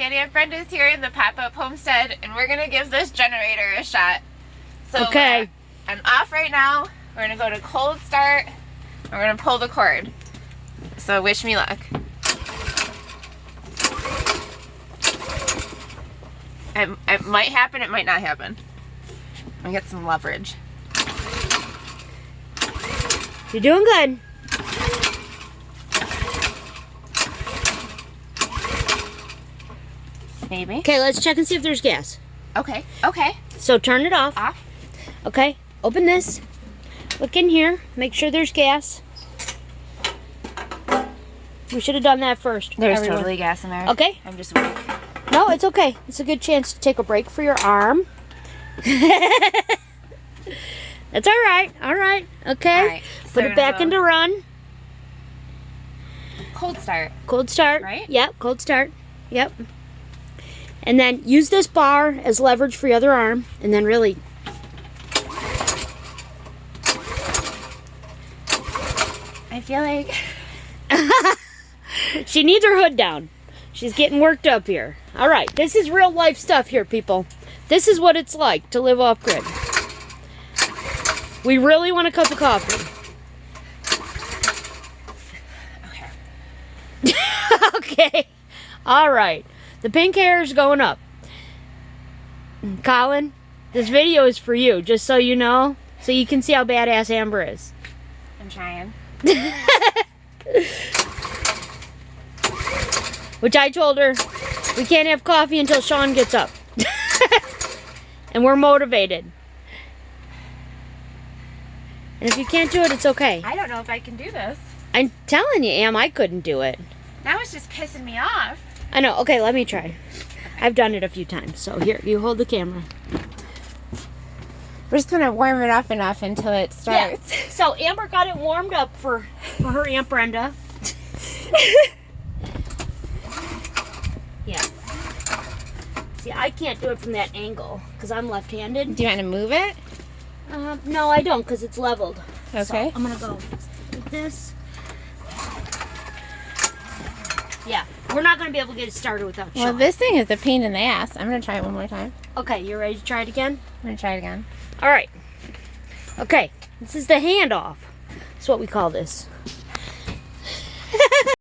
Sandy and Brenda's here in the pop-up homestead, and we're gonna give this generator a shot. So okay. I'm off right now. We're gonna go to cold start. We're gonna pull the cord. So wish me luck. It might happen, it might not happen. I get some leverage. You're doing good. Maybe. Okay, let's check and see if there's gas. Okay, okay. So turn it off. Off. Okay, open this. Look in here. Make sure there's gas. We should have done that first. There's everyone. totally gas in there. Okay. I'm just weak. No, it's okay. It's a good chance to take a break for your arm. That's all right. All right. Okay. All right, so Put we're it back gonna into run. Cold start. Cold start. Right? Yep. Cold start. Yep. And then use this bar as leverage for your other arm, and then really. I feel like She needs her hood down. She's getting worked up here. All right, this is real life stuff here, people. This is what it's like to live off grid. We really want a cup of coffee. okay. Okay. All right. The pink hair is going up. Colin, this video is for you, just so you know, so you can see how badass Amber is. I'm trying. Which I told her, we can't have coffee until Sean gets up. And we're motivated. And if you can't do it, it's okay. I don't know if I can do this. I'm telling you, Am, I couldn't do it. Now it's just pissing me off. I know. Okay, let me try. I've done it a few times. So here, you hold the camera. We're just gonna warm it up enough until it starts. Yeah. So Amber got it warmed up for her Aunt Brenda. Yeah. See, I can't do it from that angle because I'm left-handed. Do you want to move it? No, I don't because it's leveled. Okay. So I'm gonna go like this. Yeah, we're not gonna be able to get it started without Sean. Well, this thing is a pain in the ass. I'm gonna try it one more time. Okay, you ready to try it again? I'm gonna try it again. All right. Okay, this is the handoff. That's what we call this.